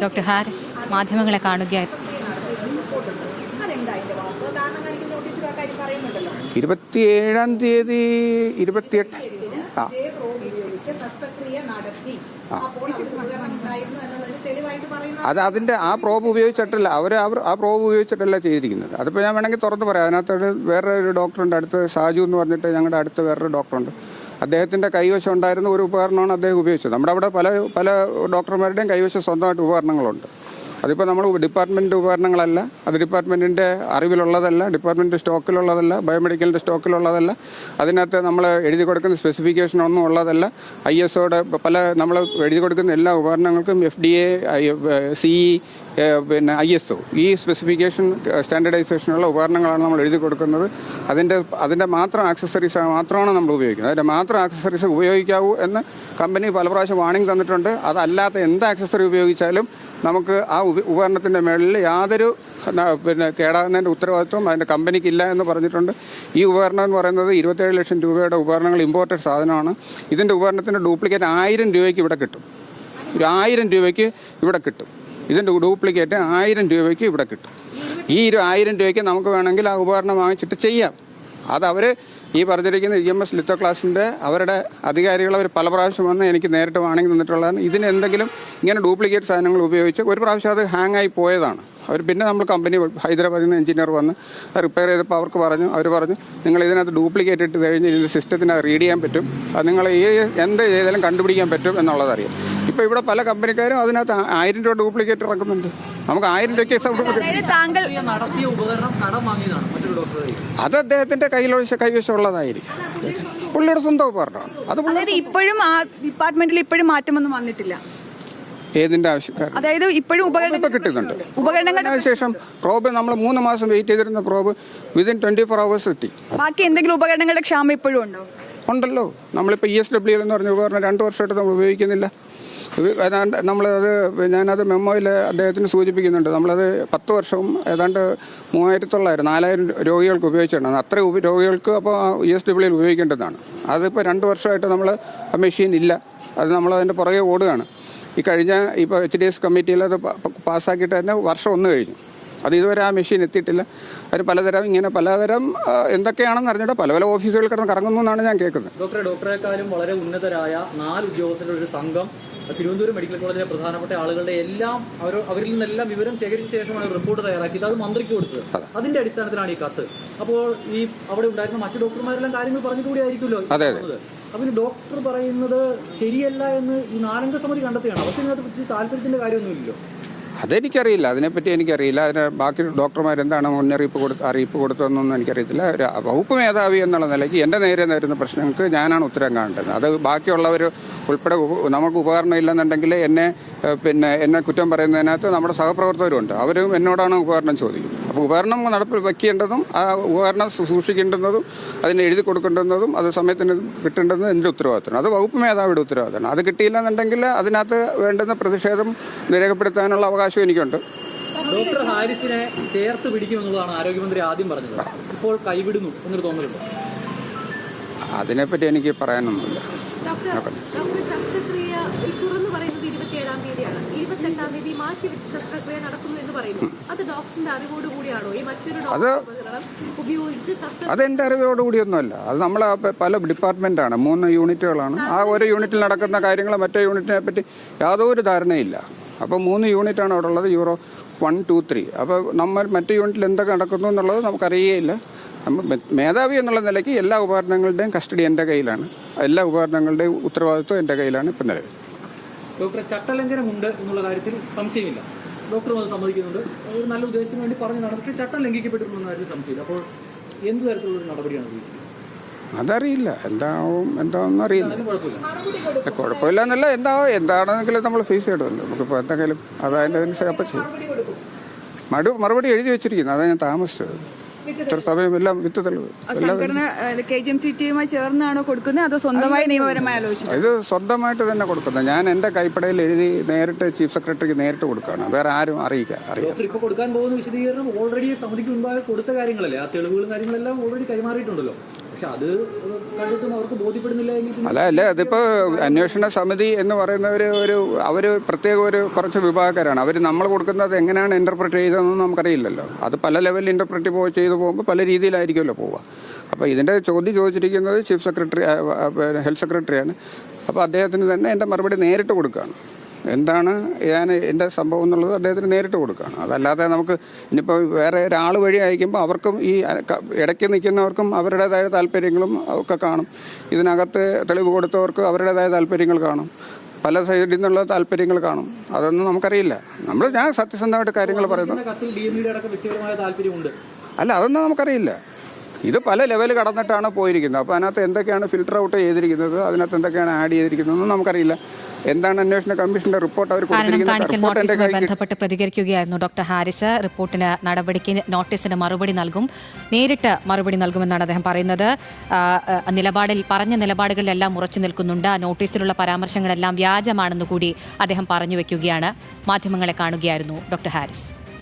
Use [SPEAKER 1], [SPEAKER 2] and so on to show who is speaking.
[SPEAKER 1] Doctor Haris മാധ്യമങ്ങളെ കാണുകയായിരുന്നു.
[SPEAKER 2] 27-ാം തീയതി 28 അത് അതിന്റെ ആ പ്രോബ് ഉപയോഗിച്ചിട്ടല്ല ആ പ്രോബ് ഉപയോഗിച്ചിട്ടല്ല ചെയ്തിരിക്കുന്നത്. അതിപ്പോൾ ഞാൻ വേണമെങ്കിൽ തുറന്ന് പറയാം. അതിനകത്ത് വേറെ ഒരു ഡോക്ടറുണ്ട്, അടുത്ത് ഷാജു എന്ന് പറഞ്ഞിട്ട് ഞങ്ങളുടെ അടുത്ത് വേറൊരു ഡോക്ടറുണ്ട്. അദ്ദേഹത്തിന്റെ കൈവശം ഉണ്ടായിരുന്ന ഒരു ഉപകരണമാണ് അദ്ദേഹം ഉപയോഗിച്ചത്. നമ്മുടെ അവിടെ പല ഡോക്ടർമാരുടെയും കൈവശം സ്വന്തമായിട്ട് ഉപകരണങ്ങളുണ്ട്. അതിപ്പോൾ നമ്മൾ ഡിപ്പാർട്ട്മെന്റ് ഉപകരണങ്ങളല്ല, അത് ഡിപ്പാർട്ട്മെന്റിന്റെ അറിവിലുള്ളതല്ല, ഡിപ്പാർട്ട്മെന്റ് സ്റ്റോക്കിലുള്ളതല്ല, ബയോമെഡിക്കലിന്റെ സ്റ്റോക്കിലുള്ളതല്ല. അതിനകത്ത് നമ്മൾ എഴുതി കൊടുക്കുന്ന സ്പെസിഫിക്കേഷൻ ഒന്നും ഉള്ളതല്ല. ISOയുടെ നമ്മൾ എഴുതി കൊടുക്കുന്ന എല്ലാ ഉപകരണങ്ങൾക്കും FDA, CE, പിന്നെ ISO ഈ സ്പെസിഫിക്കേഷൻ സ്റ്റാൻഡർഡൈസേഷനുള്ള ഉപകരണങ്ങളാണ് നമ്മൾ എഴുതി കൊടുക്കുന്നത്. അതിൻ്റെ മാത്രം ആക്സസറീസ് മാത്രമാണ് നമ്മൾ ഉപയോഗിക്കുന്നത്. അതിൻ്റെ മാത്രം ആക്സസറീസ് ഉപയോഗിക്കാവൂ എന്ന് കമ്പനി പല പ്രാവശ്യം വാണിംഗ് തന്നിട്ടുണ്ട്. അതല്ലാത്ത എന്ത് ആക്സസറി ഉപയോഗിച്ചാലും നമുക്ക് ആ ഉപകരണത്തിൻ്റെ മേളിൽ യാതൊരു കേടാകുന്നതിൻ്റെ ഉത്തരവാദിത്വം അതിൻ്റെ കമ്പനിക്കില്ല എന്ന് പറഞ്ഞിട്ടുണ്ട്. ഈ ഉപകരണം എന്ന് പറയുന്നത് 27 ലക്ഷം രൂപയുടെ ഉപകരണങ്ങൾ ഇമ്പോർട്ടഡ് സാധനമാണ്. ഇതിൻ്റെ ഉപകരണത്തിൻ്റെ ഡ്യൂപ്ലിക്കേറ്റ് 1000 രൂപയ്ക്ക് ഇവിടെ കിട്ടും. 1000 രൂപയ്ക്ക് ഇവിടെ കിട്ടും. ഇതിൻ്റെ ഡ്യൂപ്ലിക്കേറ്റ് 1000 രൂപയ്ക്ക് ഇവിടെ കിട്ടും. ഈ 1000 രൂപയ്ക്ക് നമുക്ക് വേണമെങ്കിൽ ആ ഉപകരണം വാങ്ങിച്ചിട്ട് ചെയ്യാം. അതവർ ഈ പറഞ്ഞിരിക്കുന്ന EMS ലിത്തോക്ലാസിൻ്റെ അവരുടെ അധികാരികൾ അവർ പല പ്രാവശ്യം വന്ന് എനിക്ക് നേരിട്ട് വാണിംഗ് തന്നിട്ടുള്ളതാണ്. ഇതിന് എന്തെങ്കിലും ഇങ്ങനെ ഡ്യൂപ്ലിക്കേറ്റ് സാധനങ്ങൾ ഉപയോഗിച്ച് ഒരു പ്രാവശ്യം അത് ഹാങ് ആയി പോയതാണ്. പിന്നെ നമ്മൾ കമ്പനി ഹൈദരാബാദിൽ നിന്ന് എഞ്ചിനീയർ വന്ന് റിപ്പയർ ചെയ്തപ്പോൾ അവർ പറഞ്ഞു നിങ്ങൾ ഇതിനകത്ത് ഡ്യൂപ്ലിക്കേറ്റ് ഇട്ട് കഴിഞ്ഞ് ഇതിൻ്റെ സിസ്റ്റത്തിന് റീഡ് ചെയ്യാൻ പറ്റും, അത് നിങ്ങൾ എന്ത് ചെയ്താലും കണ്ടുപിടിക്കാൻ പറ്റും എന്നുള്ളതറിയാം. ഇപ്പോൾ ഇവിടെ പല കമ്പനിക്കാരും അതിനകത്ത് 1000 രൂപ ഡ്യൂപ്ലിക്കേറ്റ് ഇറക്കുന്നുണ്ട്. നമുക്ക് 1000 രൂപയ്ക്ക് അത് അദ്ദേഹത്തിന്റെ കൈവശം ഉള്ളതായിരിക്കും. പുള്ളിയുടെ സ്വന്തം ഉപകരണമാണ് അത്.
[SPEAKER 3] ഇപ്പോഴും ആ ഡിപ്പാർട്ട്മെന്റിൽ ഇപ്പോഴും മാറ്റമൊന്നും വന്നിട്ടില്ല.
[SPEAKER 2] ഏതിന്റെ ആവശ്യക്കാർ?
[SPEAKER 3] അതായത് ഇപ്പോഴും ഉപകരണങ്ങൾ
[SPEAKER 2] കിട്ടുന്നുണ്ട്. ഉപകരണങ്ങൾക്ക് ശേഷം പ്രോബ് നമ്മൾ 3 മാസം വെയിറ്റ് ചെയ്തിരുന്ന പ്രോബ് വിതിൻ 24 hours എത്തി.
[SPEAKER 3] ബാക്കി എന്തെങ്കിലും ഉപകരണങ്ങളുടെ ക്ഷാമം ഇപ്പോഴും ഉണ്ടോ?
[SPEAKER 2] ഉണ്ടല്ലോ. നമ്മളിപ്പോൾ ESWL എന്ന് പറഞ്ഞ ഉപകരണം 2 വർഷമായിട്ട് നമ്മൾ ഉപയോഗിക്കുന്നില്ല. ഞാനത് മെമ്മോയിൽ അദ്ദേഹത്തിന് സൂചിപ്പിക്കുന്നുണ്ട്. നമ്മളത് 10 വർഷവും ഏതാണ്ട് 3900-4000 രോഗികൾക്ക് ഉപയോഗിച്ചിട്ടുണ്ട്. അത്ര രോഗികൾക്ക് അപ്പോൾ ESWL ഉപയോഗിക്കേണ്ടതാണ്. അതിപ്പോൾ 2 വർഷമായിട്ട് നമ്മൾ ആ മെഷീൻ ഇല്ല. അത് നമ്മളതിൻ്റെ പുറകെ ഓടുകയാണ്. ഈ കഴിഞ്ഞ ഇപ്പോൾ HDS കമ്മിറ്റിയിൽ അത് പാസ്സാക്കിയിട്ട് തന്നെ വർഷം 1 കഴിഞ്ഞു. അത് ഇതുവരെ ആ മെഷീൻ എത്തിയിട്ടില്ല. അതിന് പലതരം എന്തൊക്കെയാണെന്ന് അറിഞ്ഞിട്ട് പല ഓഫീസുകളിൽ കിടന്ന് കറങ്ങുന്നു എന്നാണ് ഞാൻ കേൾക്കുന്നത്.
[SPEAKER 4] ഡോക്ടറെക്കാളും വളരെ ഉന്നതരായ 4 ഉദ്യോഗസ്ഥരുടെ ഒരു സംഘം തിരുവനന്തപുരം മെഡിക്കൽ കോളേജിലെ പ്രധാനപ്പെട്ട ആളുകളുടെ എല്ലാം അവരിൽ നിന്നെല്ലാം വിവരം ശേഖരിച്ച ശേഷമാണ് റിപ്പോർട്ട് തയ്യാറാക്കിയത്. അത് മന്ത്രിക്ക് കൊടുത്തത്. അതിന്റെ അടിസ്ഥാനത്തിലാണ് ഈ കത്ത്. അപ്പോൾ ഈ അവിടെ ഉണ്ടായിരുന്ന മറ്റു ഡോക്ടർമാരെല്ലാം കാര്യങ്ങൾ പറഞ്ഞുകൂടി ആയിരിക്കുമല്ലോ. അപ്പൊ ഡോക്ടർ പറയുന്നത് ശരിയല്ല എന്ന് ഈ 4 അംഗ സമിതി കണ്ടെത്തുകയാണ്. അവർക്ക് ഇതിനകത്ത് താല്പര്യത്തിന്റെ കാര്യമൊന്നുമില്ലല്ലോ.
[SPEAKER 2] അതെനിക്കറിയില്ല, അതിനെപ്പറ്റി എനിക്കറിയില്ല. അതിന് ബാക്കി ഡോക്ടർമാരെന്താണ് അറിയിപ്പ് കൊടുത്തതെന്നൊന്നും എനിക്കറിയത്തില്ല. ഒരു വകുപ്പ് മേധാവി എന്നുള്ള നിലയ്ക്ക് എൻ്റെ നേരെ നേരുന്ന പ്രശ്നങ്ങൾക്ക് ഞാനാണ് ഉത്തരം കാണേണ്ടത്. അത് ബാക്കിയുള്ളവർ ഉൾപ്പെടെ നമുക്ക് ഉപകരണം ഇല്ലെന്നുണ്ടെങ്കിൽ എന്നെ കുറ്റം പറയുന്നതിനകത്ത് നമ്മുടെ സഹപ്രവർത്തകരുണ്ട്. അവരും എന്നോടാണ് ഉപകരണം ചോദിക്കും. അപ്പോൾ ഉപകരണം നടപ്പിൽ വയ്ക്കേണ്ടതും ആ ഉപകരണം സൂക്ഷിക്കേണ്ടുന്നതും അതിന് എഴുതി കൊടുക്കേണ്ടുന്നതും അത് സമയത്തിന് കിട്ടേണ്ടതും എൻ്റെ ഉത്തരവാദിത്തമാണ്. അത് വകുപ്പ് മേധാവിയുടെ ഉത്തരവാദിത്തമാണ്. അത് കിട്ടിയില്ലെന്നുണ്ടെങ്കിൽ അതിനകത്ത് വേണ്ടുന്ന പ്രതിഷേധം രേഖപ്പെടുത്താനുള്ള അവകാശം എനിക്കുണ്ട്.
[SPEAKER 4] ഡോക്ടർ ഹാരിസിനെ ചേർത്ത് പിടിക്കുമെന്നുള്ളതാണ് ആരോഗ്യമന്ത്രി ആദ്യം പറഞ്ഞത്. ഇപ്പോൾ കൈവിടുന്നു എന്നൊരു തോന്നലുണ്ടോ?
[SPEAKER 2] അതിനെപ്പറ്റി എനിക്ക് പറയാനൊന്നുമില്ല. അതെന്റെ അറിവോടുകൂടിയൊന്നുമല്ല. അത് നമ്മൾ പല ഡിപ്പാർട്ട്മെന്റാണ്, 3 യൂണിറ്റുകളാണ്. ആ ഒരു യൂണിറ്റിൽ നടക്കുന്ന കാര്യങ്ങൾ മറ്റേ യൂണിറ്റിനെ പറ്റി യാതൊരു ധാരണയില്ല. അപ്പോൾ 3 യൂണിറ്റാണ് അവിടെ ഉള്ളത്, യൂറോ 1, 2, 3. അപ്പോൾ നമ്മൾ മറ്റു യൂണിറ്റിൽ എന്തൊക്കെ നടക്കുന്നു എന്നുള്ളത് നമുക്കറിയേയില്ല. മേധാവി എന്നുള്ള നിലയ്ക്ക് എല്ലാ ഉപകരണങ്ങളുടെയും കസ്റ്റഡി എൻ്റെ കയ്യിലാണ്. എല്ലാ ഉപകരണങ്ങളുടെയും ഉത്തരവാദിത്വം എൻ്റെ കയ്യിലാണ് ഇപ്പം നിലവിൽ.
[SPEAKER 4] ഡോക്ടർ, ചട്ടലംഘനമുണ്ട് എന്നുള്ള കാര്യത്തിൽ സംശയമില്ല. ഡോക്ടറും അത് സമ്മതിക്കുന്നുണ്ട്. ഒരു നല്ല ഉദ്ദേശത്തിന് വേണ്ടി പറഞ്ഞതാണ്. പക്ഷേ ചട്ടം ലംഘിക്കപ്പെട്ടിട്ടുണ്ടെന്ന കാര്യത്തിൽ സംശയമില്ല. അപ്പോൾ എന്ത് തരത്തിലുള്ള നടപടിയാണ് ഉപയോഗിക്കുന്നത്?
[SPEAKER 2] അതറിയില്ല. എന്താണെന്ന് അറിയില്ല. കുഴപ്പമില്ല എന്നല്ല, എന്താണെന്നെങ്കിലും നമ്മൾ ഫേസ് ചെയ്യണമല്ലോ. നമുക്കിപ്പോൾ എന്തെങ്കിലും അതതിൻ്റെ അപ്പം ചെയ്യും. മറുപടി എഴുതി വെച്ചിരിക്കുന്നു. അതാണ് ഞാൻ താമസിച്ചത്. ഇത്ര സമയമെല്ലാം വിത്ത് തെളിവ്
[SPEAKER 3] ചേർന്നാണോ കൊടുക്കുന്നത്, അതോ സ്വന്തമായി നിയമപരമായി ആലോചിച്ചു?
[SPEAKER 2] ഇത് സ്വന്തമായിട്ട് തന്നെ കൊടുക്കുന്നത്. ഞാൻ എൻ്റെ കൈപ്പടയിൽ എഴുതി നേരിട്ട് ചീഫ് സെക്രട്ടറിക്ക് നേരിട്ട് കൊടുക്കുകയാണ്. വേറെ ആരും അറിയാം.
[SPEAKER 4] ഇപ്പോൾ കൊടുക്കാൻ പോകുന്ന വിശദീകരണം ഓൾറെഡി സമിതിക്ക് മുൻപായി കൊടുത്ത കാര്യങ്ങളല്ലേ? ആ തെളിവുകളും കാര്യങ്ങളെല്ലാം ഓൾറെഡി കൈമാറിയിട്ടുണ്ടല്ലോ. പക്ഷെ അത് കണ്ടിട്ടും അവർക്ക് ബോധ്യപ്പെടുന്നില്ല എങ്കിൽ
[SPEAKER 2] അല്ല അതിപ്പോൾ അന്വേഷണ സമിതി എന്ന് അവർ പ്രത്യേക കുറച്ച് വിഭാഗക്കാരാണ്. അവർ നമ്മൾ കൊടുക്കുന്നത് എങ്ങനെയാണ് ഇൻ്റർപ്രറ്റ് ചെയ്തതെന്ന് നമുക്കറിയില്ലല്ലോ. അത് പല ലെവലിൽ ഇൻ്റർപ്രറ്റ് ചെയ്ത് പോകുമ്പോൾ പല രീതിയിലായിരിക്കുമല്ലോ പോവുക. അപ്പോൾ ഇതിൻ്റെ ചോദിച്ചിരിക്കുന്നത് ചീഫ് സെക്രട്ടറി, ഹെൽത്ത് സെക്രട്ടറിയാണ്. അപ്പോൾ അദ്ദേഹത്തിന് തന്നെ എൻ്റെ മറുപടി നേരിട്ട് കൊടുക്കുകയാണ്. എന്താണ് എൻ്റെ സംഭവം എന്നുള്ളത് അദ്ദേഹത്തിന് നേരിട്ട് കൊടുക്കുകയാണ്. അതല്ലാതെ നമുക്ക് ഇനിയിപ്പോൾ വേറെ ഒരാൾ വഴി അയക്കുമ്പോൾ അവർക്കും ഈ ഇടയ്ക്ക് നിൽക്കുന്നവർക്കും അവരുടേതായ താല്പര്യങ്ങളും ഒക്കെ കാണും. ഇതിനകത്ത് തെളിവ് കൊടുത്തവർക്ക് അവരുടേതായ താല്പര്യങ്ങൾ കാണും. പല സൈഡിൽ നിന്നുള്ള താല്പര്യങ്ങൾ കാണും. അതൊന്നും നമുക്കറിയില്ല. ഞാൻ സത്യസന്ധമായിട്ട് കാര്യങ്ങൾ പറയുന്നു. അല്ല, അതൊന്നും നമുക്കറിയില്ല. ഇത് പല ലെവൽ കടന്നിട്ടാണ് പോയിരിക്കുന്നത്. അപ്പോൾ അതിനകത്ത് എന്തൊക്കെയാണ് ഫിൽട്ടർ ഔട്ട് ചെയ്തിരിക്കുന്നത്, അതിനകത്ത് എന്തൊക്കെയാണ് ആഡ് ചെയ്തിരിക്കുന്നതെന്ന് നമുക്കറിയില്ല. എന്താണ് അന്വേഷണ കമ്മീഷന്റെ റിപ്പോർട്ട് അവർ
[SPEAKER 1] നോട്ടീസുമായി ബന്ധപ്പെട്ട് പ്രതികരിക്കുകയായിരുന്നു ഡോക്ടർ ഹാരിസ്. റിപ്പോർട്ടിന് നടപടിക്ക് നോട്ടീസിന് മറുപടി നൽകും, നേരിട്ട് മറുപടി നൽകുമെന്നാണ് അദ്ദേഹം പറയുന്നത്. പറഞ്ഞ നിലപാടുകളിലെല്ലാം ഉറച്ചു നിൽക്കുന്നുണ്ട്. നോട്ടീസിലുള്ള പരാമർശങ്ങളെല്ലാം വ്യാജമാണെന്ന് കൂടി അദ്ദേഹം പറഞ്ഞു വെക്കുകയാണ്. മാധ്യമങ്ങളെ കാണുകയായിരുന്നു ഡോക്ടർ ഹാരിസ്.